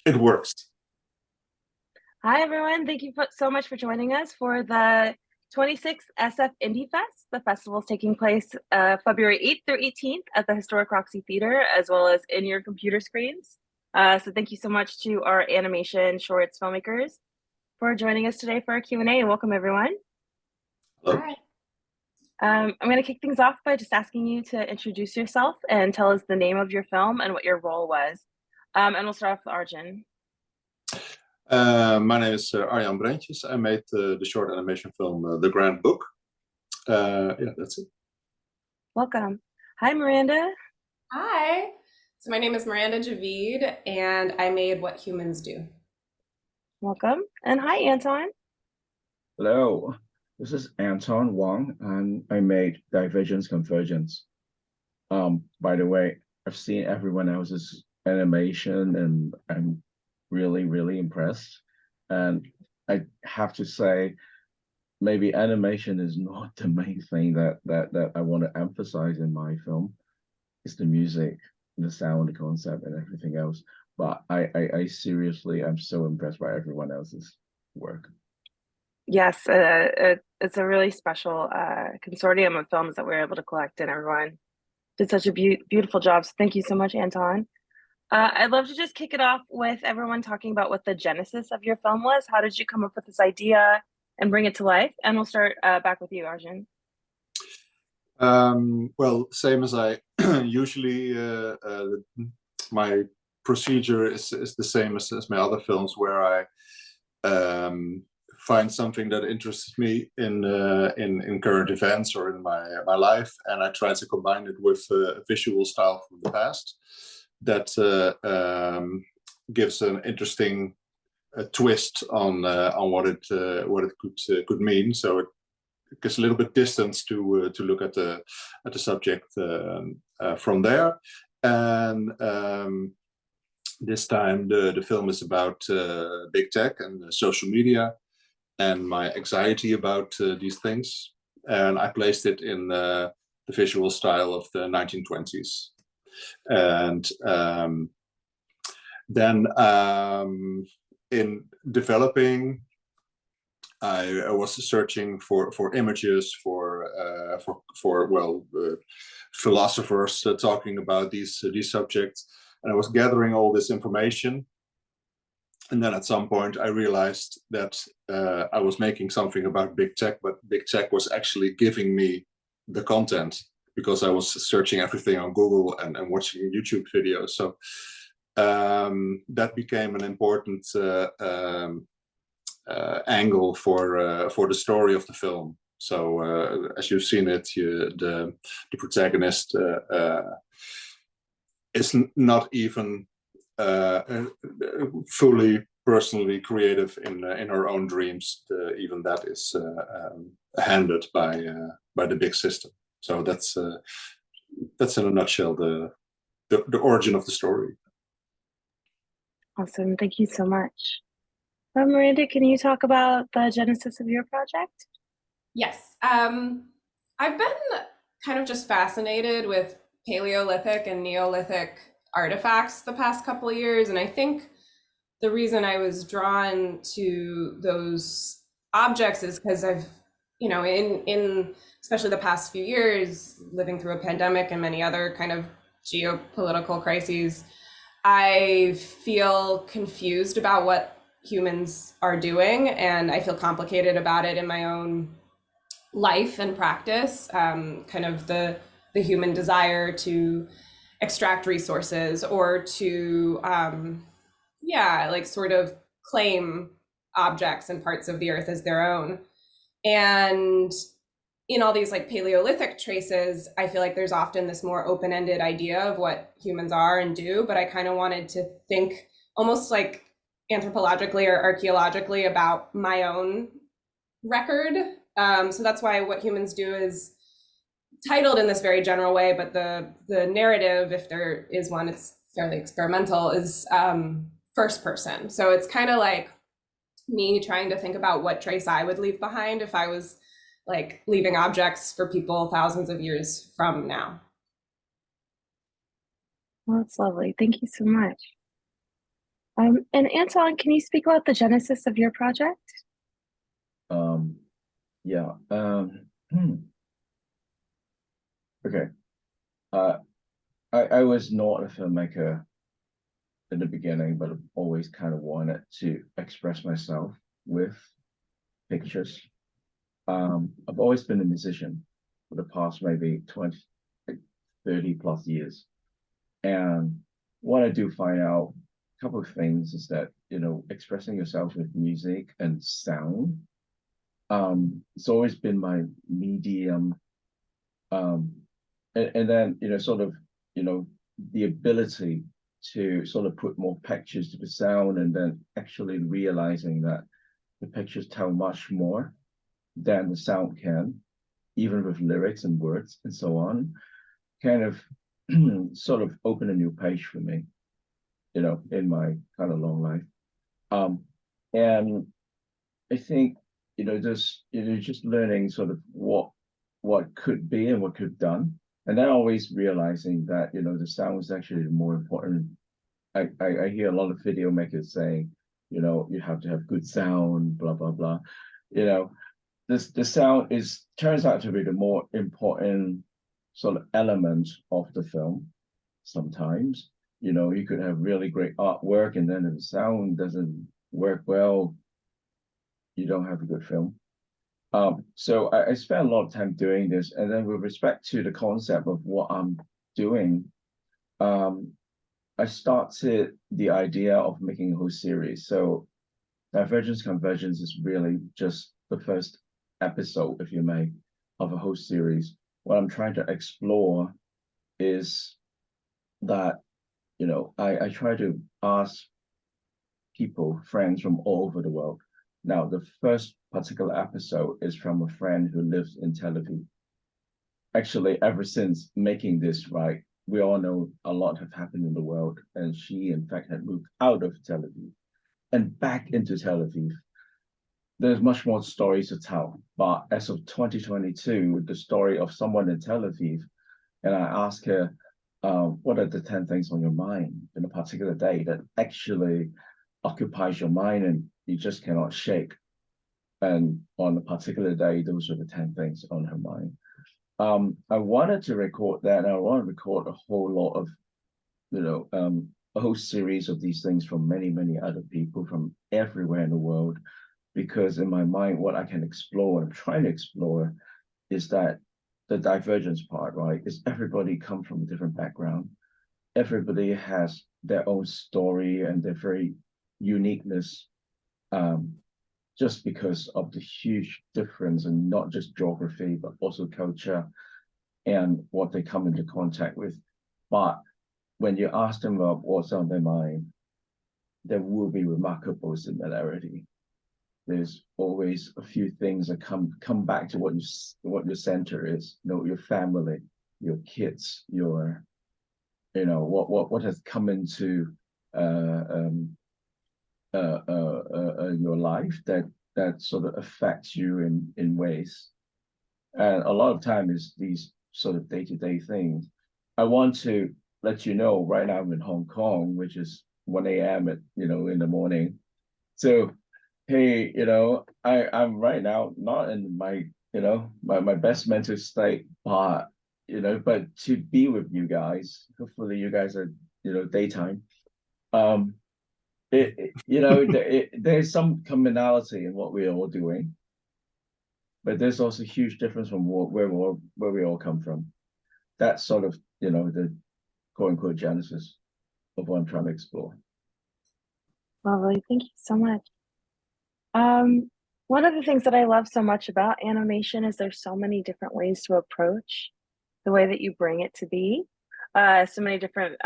It works. Hi, everyone. Thank you so much for joining us for the 26th SF Indie Fest. The festival is taking place February 8th through 18th at the Historic Roxy Theater, as well as in your computer screens. So thank you so much to our animation shorts filmmakers for joining us today for our Q&A, and welcome, everyone. Hello. Hi. I'm going to kick things off by just asking you to introduce yourself and tell us the name of your film and what your role was. And we'll start off with Arjun. My name is Arjan Brentjes. I made the short animation film The Grand Book. Yeah, that's it. Welcome. Hi, Miranda. Hi. So my name is Miranda Javid, and I made What Humans Do. Welcome. And hi, Anton. Hello, this is Anton Wong, and I made Divergence Convergence. By the way, I've seen everyone else's animation, and I'm really, really impressed. And I have to say, maybe animation is not the main thing that I want to emphasize in my film. It's the music, the sound, the concept, and everything else. But I seriously, I'm so impressed by everyone else's work. Yes, it's a really special consortium of films that we're able to collect, and everyone did such a beautiful job. So thank you so much, Anton. I'd love to just kick it off with everyone talking about what the genesis of your film was. How did you come up with this idea and bring it to life? And we'll start back with you, Arjun. Well, same as I usually, my procedure is the same as my other films, where I find something that interests me in current events or in my life, and I try to combine it with a visual style from the past that gives an interesting twist on what it could mean. So it gives a little bit distance to look at the subject from there. And this time the film is about big tech and social media and my anxiety about these things. And I placed it in the visual style of the 1920s. And then in developing, I was searching for images for philosophers talking about these subjects, and I was gathering all this information. And then at some point I realized that I was making something about big tech, but big tech was actually giving me the content because I was searching everything on Google and watching YouTube videos. So that became an important angle for the story of the film. So as you've seen it, the protagonist is not even fully personally creative in her own dreams. Even that is handed by the big system. So that's in a nutshell the origin of the story. Awesome. Thank you so much. Miranda, can you talk about the genesis of your project? Yes. I've been kind of just fascinated with Paleolithic and Neolithic artifacts the past couple of years. And I think the reason I was drawn to those objects is because I've, in especially the past few years, living through a pandemic and many other kind of geopolitical crises, I feel confused about what humans are doing, and I feel complicated about it in my own life and practice. Kind of the human desire to extract resources or to sort of claim objects and parts of the earth as their own. And in all these like Paleolithic traces, I feel like there's often this more open-ended idea of what humans are and do, but I kind of wanted to think almost like anthropologically or archaeologically about my own record. So that's why What Humans Do is titled in this very general way, but the narrative, if there is one, it's fairly experimental, is first person. So it's kind of like me trying to think about what trace I would leave behind if I was like leaving objects for people thousands of years from now. Well, that's lovely. Thank you so much. And Anton, can you speak about the genesis of your project? Yeah. Okay. I was not a filmmaker in the beginning, but I've always kind of wanted to express myself with pictures. I've always been a musician for the past maybe 20, 30 plus years. And what I do find out, a couple of things is that, expressing yourself with music and sound, it's always been my medium. And then, sort of, the ability to sort of put more pictures to the sound, and then actually realizing that the pictures tell much more than the sound can, even with lyrics and words and so on, kind of sort of open a new page for me, in my kind of long life. And I think, just learning sort of what could be and what could have done. And then always realizing that, the sound is actually more important. I hear a lot of video makers saying, you have to have good sound, blah, blah, blah. The sound turns out to be the more important sort of element of the film. Sometimes, you could have really great artwork, and then if the sound doesn't work well, you don't have a good film. So I spent a lot of time doing this, and then with respect to the concept of what I'm doing, I started the idea of making a whole series. So Divergence Convergence is really just the first episode, if you may, of a whole series. What I'm trying to explore is that, I try to ask people, friends from all over the world. Now, the first particular episode is from a friend who lives in Tel Aviv. Actually, ever since making this, right, we all know a lot have happened in the world, and she, in fact, had moved out of Tel Aviv and back into Tel Aviv. There's much more stories to tell, but as of 2022, the story of someone in Tel Aviv, and I asked her, what are the 10 things on your mind in a particular day that actually occupies your mind and you just cannot shake? And on a particular day, those are the 10 things on her mind. I wanted to record that, and I want to record a whole lot of, a whole series of these things from many, many other people from everywhere in the world, because in my mind, what I can explore, what I'm trying to explore, is that the divergence part, right, is everybody comes from a different background. Everybody has their own story and their very uniqueness, just because of the huge difference in not just geography, but also culture and what they come into contact with. But when you ask them about what's on their mind, there will be remarkable similarity. There's always a few things that come back to what your center is. Your family, your kids, your, what has come into your life that sort of affects you in ways. And a lot of time is these sort of day-to-day things. I want to let you know right now I'm in Hong Kong, which is 1 a.m. in the morning. So, hey, I'm right now not in my, my best mental state, but, but to be with you guys, hopefully you guys are, daytime. There's some commonality in what we're all doing, but there's also a huge difference from where we all come from. That's sort of, the quote unquote genesis of what I'm trying to explore. Lovely, thank you so much. One of the things that I love so much about animation is there's so many different ways to approach the way that you bring it to be. So many different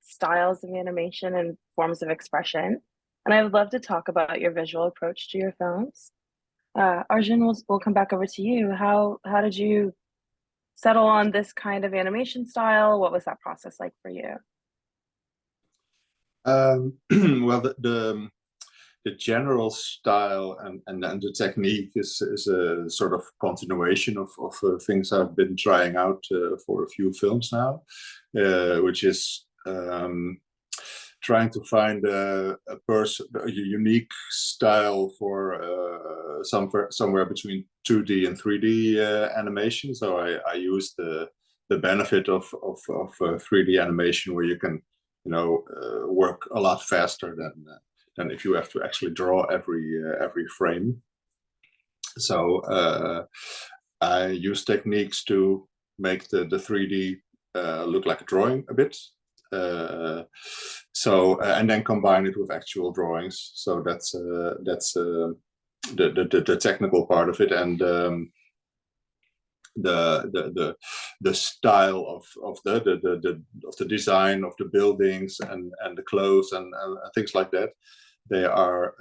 styles of animation and forms of expression. And I would love to talk about your visual approach to your films. Arjun, we'll come back over to you. How did you settle on this kind of animation style? What was that process like for you? Well, the general style and the technique is a sort of continuation of things I've been trying out for a few films now, which is trying to find a unique style for somewhere between 2D and 3D animation. So I use the benefit of 3D animation, where you can work a lot faster than if you have to actually draw every frame. So I use techniques to make the 3D look like a drawing a bit. And then combine it with actual drawings. So that's the technical part of it, and the style of the design of the buildings and the clothes and things like that. They are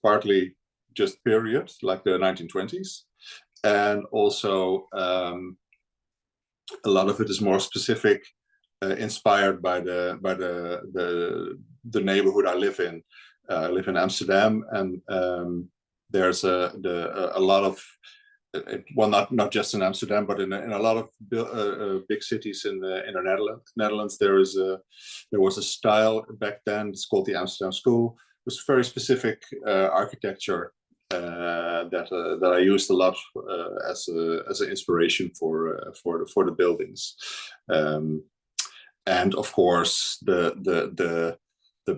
partly just period, like the 1920s, and also a lot of it is more specific, inspired by the neighborhood I live in. I live in Amsterdam, and there's a lot of, well, not just in Amsterdam, but in a lot of big cities in the Netherlands. There was a style back then. It's called the Amsterdam School. It was very specific architecture that I used a lot as an inspiration for the buildings. And of course, the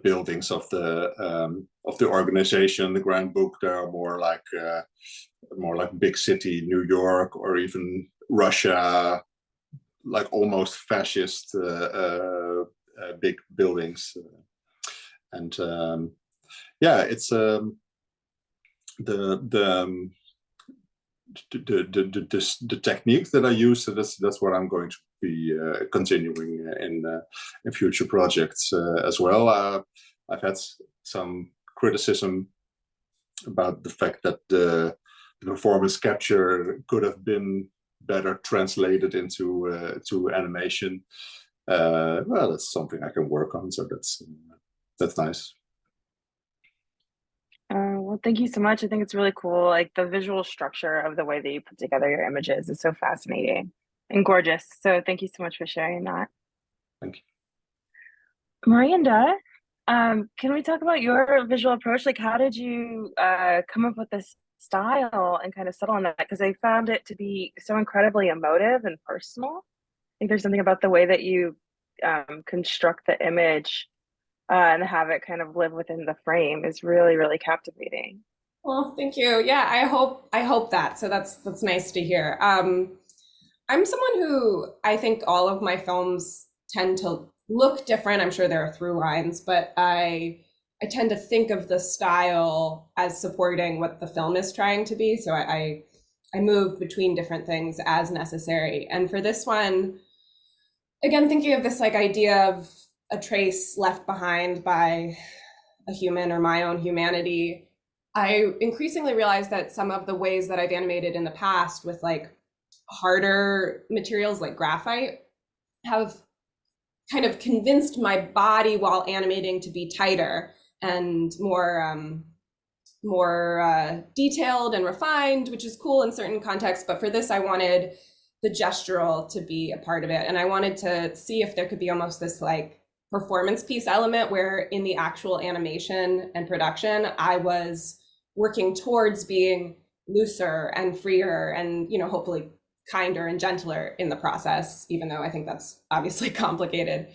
buildings of the organization, the Grand Book, they are more like big city New York, or even Russia, like almost fascist big buildings. And it's the technique that I use. So that's what I'm going to be continuing in future projects as well. I've had some criticism about the fact that the performance capture could have been better translated into animation. Well, that's something I can work on. So that's nice. Well, thank you so much. I think it's really cool. Like, the visual structure of the way that you put together your images is so fascinating and gorgeous. So thank you so much for sharing that. Thank you. Miranda, can we talk about your visual approach? Like, how did you come up with this style and kind of settle on that? Because I found it to be so incredibly emotive and personal. I think there's something about the way that you construct the image and have it kind of live within the frame is really, really captivating. Well, thank you. Yeah, I hope that. So that's nice to hear. I'm someone who, I think all of my films tend to look different. I'm sure there are through lines, but I tend to think of the style as supporting what the film is trying to be. So I move between different things as necessary. And for this one, again, thinking of this like idea of a trace left behind by a human or my own humanity, I increasingly realized that some of the ways that I've animated in the past with like harder materials like graphite have kind of convinced my body while animating to be tighter and more detailed and refined, which is cool in certain contexts. But for this, I wanted the gestural to be a part of it. And I wanted to see if there could be almost this like performance piece element where in the actual animation and production, I was working towards being looser and freer and, hopefully kinder and gentler in the process, even though I think that's obviously complicated.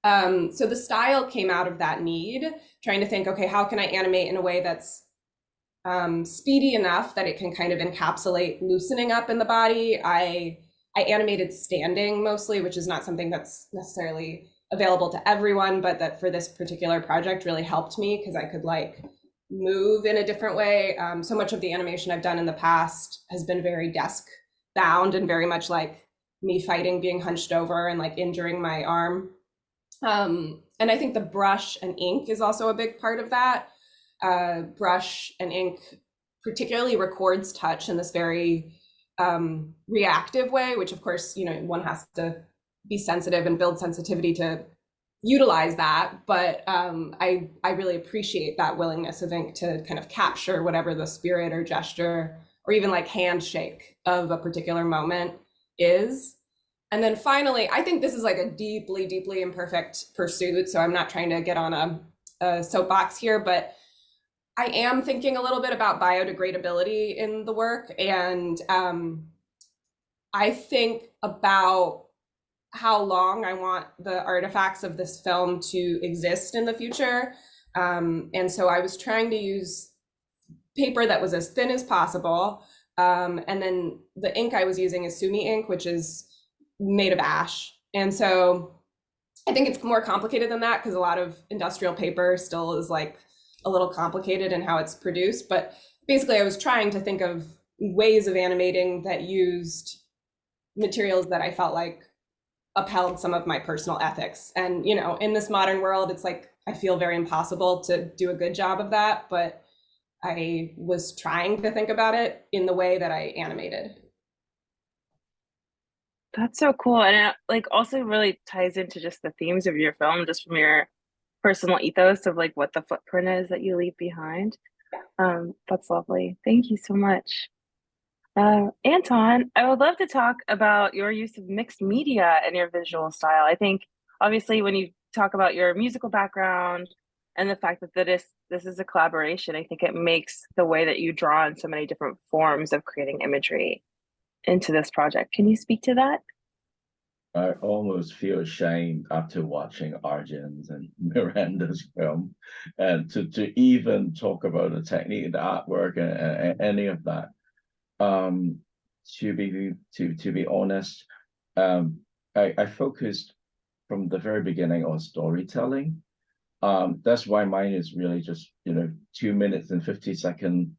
So the style came out of that need, trying to think, okay, how can I animate in a way that's speedy enough that it can kind of encapsulate loosening up in the body. I animated standing mostly, which is not something that's necessarily available to everyone, but that for this particular project really helped me because I could like move in a different way. So much of the animation I've done in the past has been very desk bound and very much like me fighting being hunched over and like injuring my arm. And I think the brush and ink is also a big part of that. Brush and ink particularly records touch in this very reactive way, which of course, one has to be sensitive and build sensitivity to utilize that. But I really appreciate that willingness of ink to kind of capture whatever the spirit or gesture or even like handshake of a particular moment is. And then finally, I think this is like a deeply, deeply imperfect pursuit. So I'm not trying to get on a soapbox here, but I am thinking a little bit about biodegradability in the work. And I think about how long I want the artifacts of this film to exist in the future. And so I was trying to use paper that was as thin as possible. And then the ink I was using is Sumi ink, which is made of ash. And so I think it's more complicated than that because a lot of industrial paper still is like a little complicated in how it's produced. But basically I was trying to think of ways of animating that used materials that I felt like upheld some of my personal ethics. And, you know, in this modern world, it's like, I feel very impossible to do a good job of that, but I was trying to think about it in the way that I animated. That's so cool. And it like also really ties into just the themes of your film, just from your personal ethos of like what the footprint is that you leave behind. That's lovely. Thank you so much. Anton, I would love to talk about your use of mixed media and your visual style. I think obviously when you talk about your musical background and the fact that this is a collaboration, I think it makes the way that you draw in so many different forms of creating imagery into this project. Can you speak to that? I almost feel ashamed after watching Arjun's and Miranda's film, and to even talk about the technique, the artwork, and any of that. To be honest, I focused from the very beginning on storytelling. That's why mine is really just 2 minutes and 57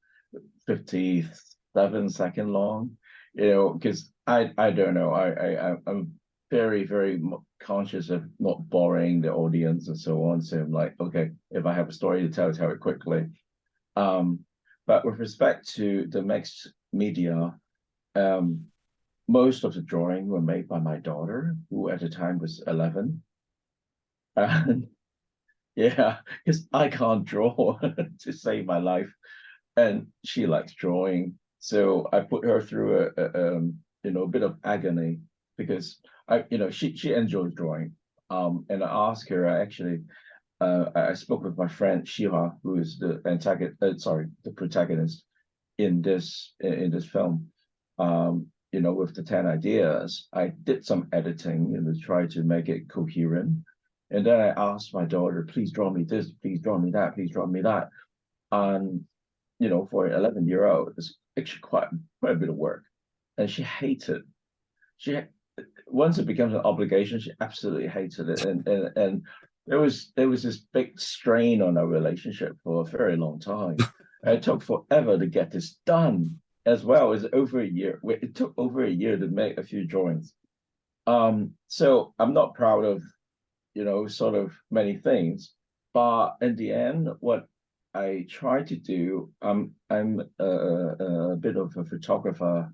second long. Because I don't know, I'm very, very conscious of not boring the audience and so on. So I'm like, okay, if I have a story to tell it quickly. But with respect to the mixed media, most of the drawing were made by my daughter, who at the time was 11. And yeah, because I can't draw to save my life, and she likes drawing. So I put her through a bit of agony because she enjoys drawing. And I asked her, I spoke with my friend Shiva, who is the protagonist in this film. With the 10 ideas, I did some editing and try to make it coherent. And then I asked my daughter, please draw me this, please draw me that, please draw me that. And for an 11-year-old, it's actually quite a bit of work. And she hated. Once it becomes an obligation, she absolutely hated it. And there was this big strain on our relationship for a very long time. It took forever to get this done, as well as over a year. It took over a year to make a few drawings. So I'm not proud of, sort of many things, but in the end, what I try to do, I'm a bit of a photographer.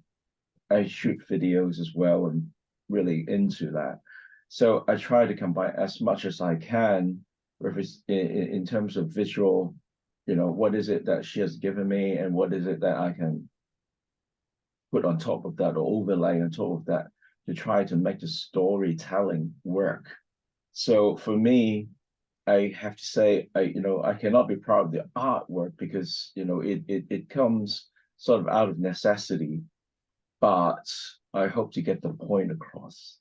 I shoot videos as well, and really into that. So I try to combine as much as I can with in terms of visual, what is it that she has given me and what is it that I can put on top of that or overlay on top of that to try to make the storytelling work. So for me, I have to say, I cannot be proud of the artwork because, it comes sort of out of necessity, but I hope to get the point across.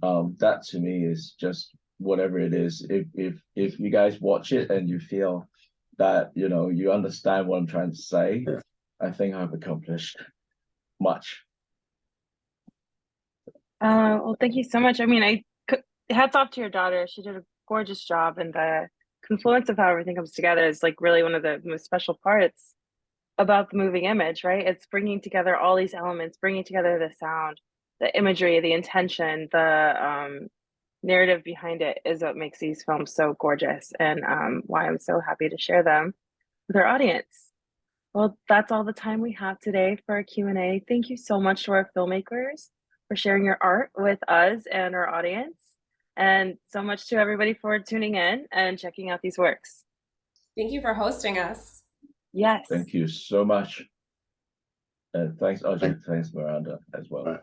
That to me is just whatever it is. If you guys watch it and you feel that, you understand what I'm trying to say, yeah, I think I've accomplished much. Well, thank you so much. I mean, hats off to your daughter. She did a gorgeous job, and the confluence of how everything comes together is like really one of the most special parts about the moving image, right? It's bringing together all these elements, bringing together the sound, the imagery, the intention, the narrative behind it is what makes these films so gorgeous, and why I'm so happy to share them with our audience. Well, that's all the time we have today for our Q&A. Thank you so much to our filmmakers for sharing your art with us and our audience, and so much to everybody for tuning in and checking out these works. Thank you for hosting us. Yes. Thank you so much. And thanks, Arjun. Thanks, Miranda, as well. Right.